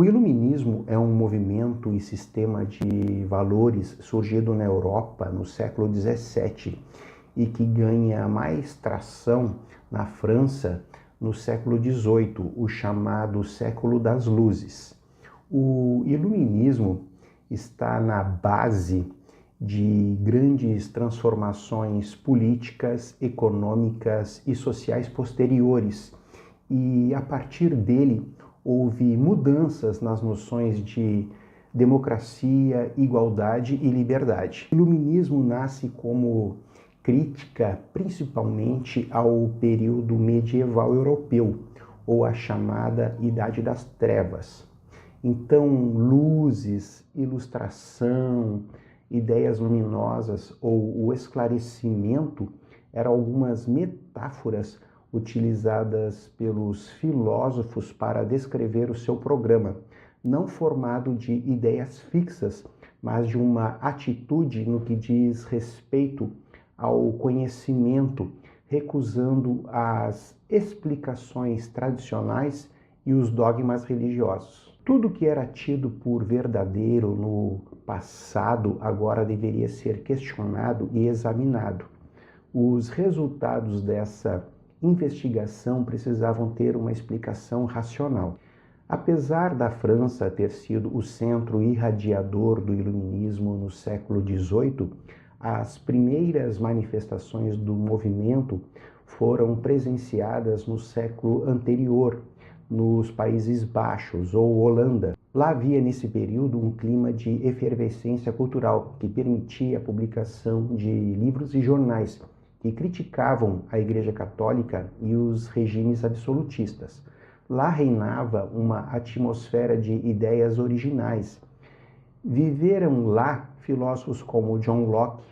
O iluminismo é um movimento e sistema de valores surgido na Europa no século XVII e que ganha mais tração na França no século XVIII, o chamado século das luzes. O iluminismo está na base de grandes transformações políticas, econômicas e sociais posteriores, e a partir dele houve mudanças nas noções de democracia, igualdade e liberdade. O iluminismo nasce como crítica principalmente ao período medieval europeu, ou a chamada Idade das Trevas. Então, luzes, ilustração, ideias luminosas ou o esclarecimento eram algumas metáforas utilizadas pelos filósofos para descrever o seu programa, não formado de ideias fixas, mas de uma atitude no que diz respeito ao conhecimento, recusando as explicações tradicionais e os dogmas religiosos. Tudo que era tido por verdadeiro no passado agora deveria ser questionado e examinado. Os resultados dessa investigação precisavam ter uma explicação racional. Apesar da França ter sido o centro irradiador do iluminismo no século XVIII, as primeiras manifestações do movimento foram presenciadas no século anterior, nos Países Baixos ou Holanda. Lá havia nesse período um clima de efervescência cultural que permitia a publicação de livros e jornais que criticavam a Igreja Católica e os regimes absolutistas. Lá reinava uma atmosfera de ideias originais. Viveram lá filósofos como John Locke,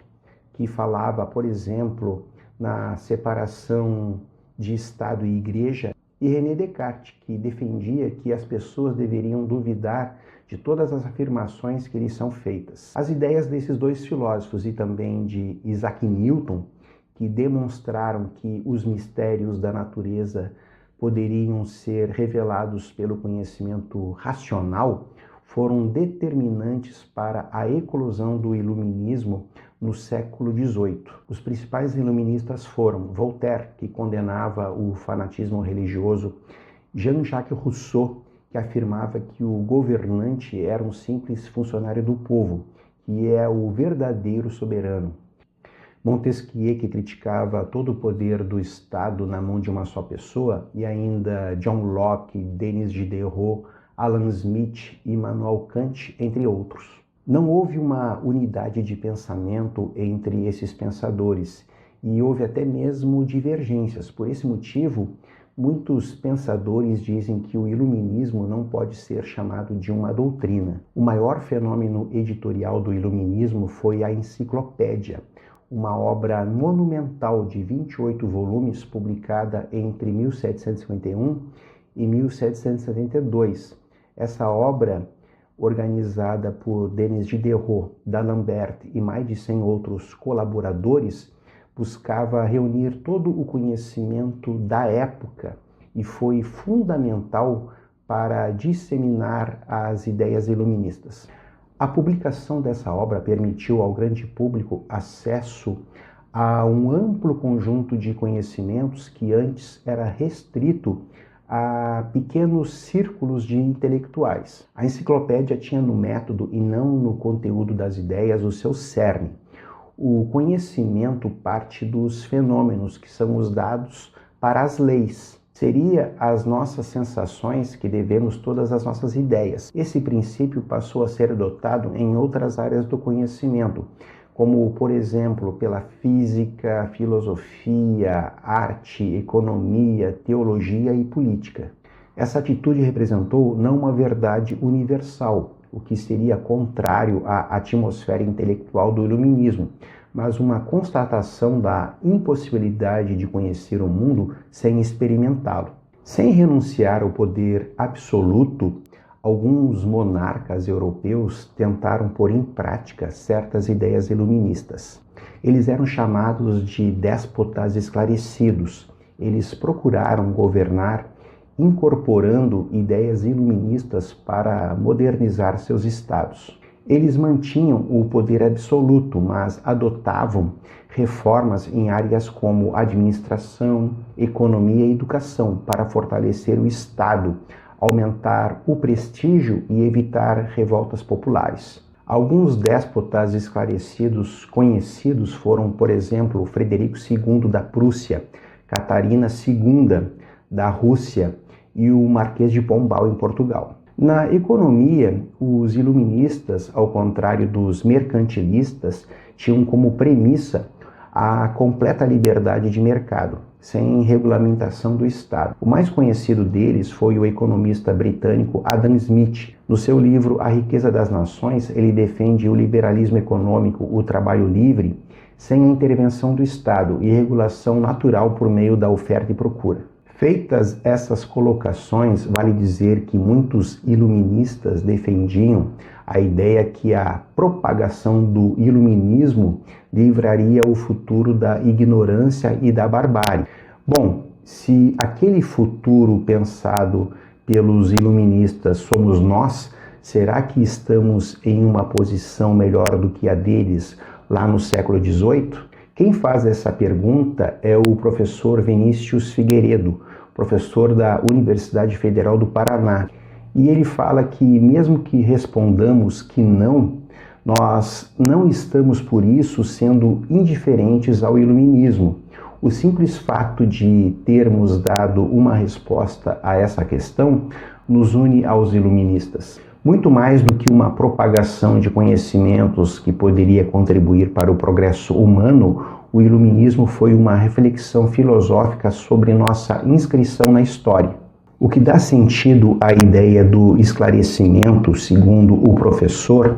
que falava, por exemplo, na separação de Estado e Igreja, e René Descartes, que defendia que as pessoas deveriam duvidar de todas as afirmações que lhes são feitas. As ideias desses dois filósofos e também de Isaac Newton, que demonstraram que os mistérios da natureza poderiam ser revelados pelo conhecimento racional, foram determinantes para a eclosão do iluminismo no século XVIII. Os principais iluministas foram Voltaire, que condenava o fanatismo religioso, Jean-Jacques Rousseau, que afirmava que o governante era um simples funcionário do povo, que é o verdadeiro soberano, Montesquieu, que criticava todo o poder do Estado na mão de uma só pessoa, e ainda John Locke, Denis Diderot, Alan Smith e Immanuel Kant, entre outros. Não houve uma unidade de pensamento entre esses pensadores e houve até mesmo divergências. Por esse motivo, muitos pensadores dizem que o iluminismo não pode ser chamado de uma doutrina. O maior fenômeno editorial do iluminismo foi a Enciclopédia, uma obra monumental de 28 volumes publicada entre 1751 e 1772. Essa obra, organizada por Denis Diderot, D'Alembert e mais de 100 outros colaboradores, buscava reunir todo o conhecimento da época e foi fundamental para disseminar as ideias iluministas. A publicação dessa obra permitiu ao grande público acesso a um amplo conjunto de conhecimentos que antes era restrito a pequenos círculos de intelectuais. A enciclopédia tinha no método e não no conteúdo das ideias o seu cerne. O conhecimento parte dos fenômenos, que são os dados para as leis. Seria as nossas sensações que devemos todas as nossas ideias. Esse princípio passou a ser adotado em outras áreas do conhecimento, como, por exemplo, pela física, filosofia, arte, economia, teologia e política. Essa atitude representou não uma verdade universal, o que seria contrário à atmosfera intelectual do iluminismo, mas uma constatação da impossibilidade de conhecer o mundo sem experimentá-lo. Sem renunciar ao poder absoluto, alguns monarcas europeus tentaram pôr em prática certas ideias iluministas. Eles eram chamados de déspotas esclarecidos. Eles procuraram governar incorporando ideias iluministas para modernizar seus estados. Eles mantinham o poder absoluto, mas adotavam reformas em áreas como administração, economia e educação para fortalecer o Estado, aumentar o prestígio e evitar revoltas populares. Alguns déspotas esclarecidos conhecidos foram, por exemplo, Frederico II da Prússia, Catarina II da Rússia e o Marquês de Pombal em Portugal. Na economia, os iluministas, ao contrário dos mercantilistas, tinham como premissa a completa liberdade de mercado, sem regulamentação do Estado. O mais conhecido deles foi o economista britânico Adam Smith. No seu livro A Riqueza das Nações, ele defende o liberalismo econômico, o trabalho livre, sem a intervenção do Estado e regulação natural por meio da oferta e procura. Feitas essas colocações, vale dizer que muitos iluministas defendiam a ideia que a propagação do iluminismo livraria o futuro da ignorância e da barbárie. Bom, se aquele futuro pensado pelos iluministas somos nós, será que estamos em uma posição melhor do que a deles lá no século XVIII? Quem faz essa pergunta é o professor Vinícius Figueiredo, professor da Universidade Federal do Paraná. E ele fala que mesmo que respondamos que não, nós não estamos por isso sendo indiferentes ao iluminismo. O simples fato de termos dado uma resposta a essa questão nos une aos iluministas. Muito mais do que uma propagação de conhecimentos que poderia contribuir para o progresso humano, o iluminismo foi uma reflexão filosófica sobre nossa inscrição na história. O que dá sentido à ideia do esclarecimento, segundo o professor,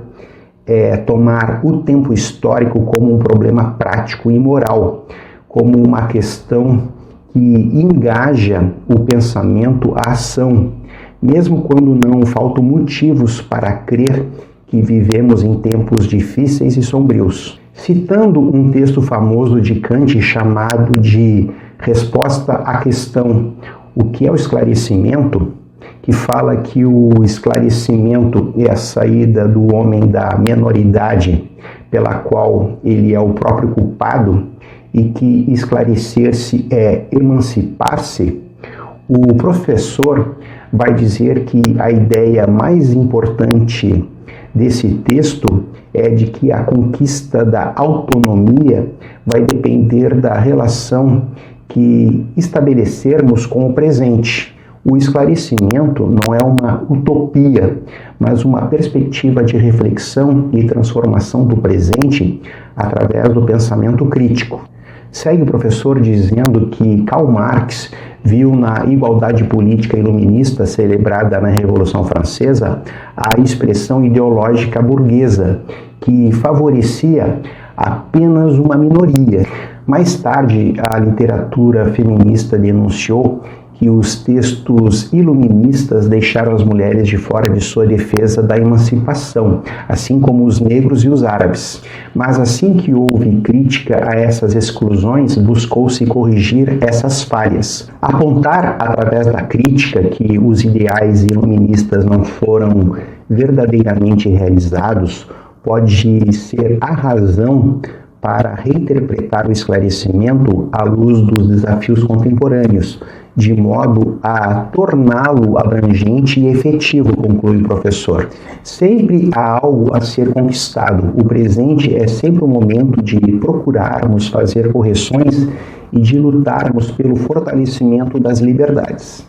é tomar o tempo histórico como um problema prático e moral, como uma questão que engaja o pensamento à ação, mesmo quando não faltam motivos para crer que vivemos em tempos difíceis e sombrios. Citando um texto famoso de Kant chamado de Resposta à Questão, o que é o esclarecimento, que fala que o esclarecimento é a saída do homem da menoridade pela qual ele é o próprio culpado e que esclarecer-se é emancipar-se, o professor vai dizer que a ideia mais importante desse texto é de que a conquista da autonomia vai depender da relação que estabelecermos com o presente. O esclarecimento não é uma utopia, mas uma perspectiva de reflexão e transformação do presente através do pensamento crítico. Segue o professor dizendo que Karl Marx viu na igualdade política iluminista celebrada na Revolução Francesa a expressão ideológica burguesa, que favorecia apenas uma minoria. Mais tarde, a literatura feminista denunciou que os textos iluministas deixaram as mulheres de fora de sua defesa da emancipação, assim como os negros e os árabes. Mas assim que houve crítica a essas exclusões, buscou-se corrigir essas falhas. Apontar através da crítica que os ideais iluministas não foram verdadeiramente realizados pode ser a razão para reinterpretar o esclarecimento à luz dos desafios contemporâneos, de modo a torná-lo abrangente e efetivo, conclui o professor. Sempre há algo a ser conquistado. O presente é sempre o momento de procurarmos fazer correções e de lutarmos pelo fortalecimento das liberdades.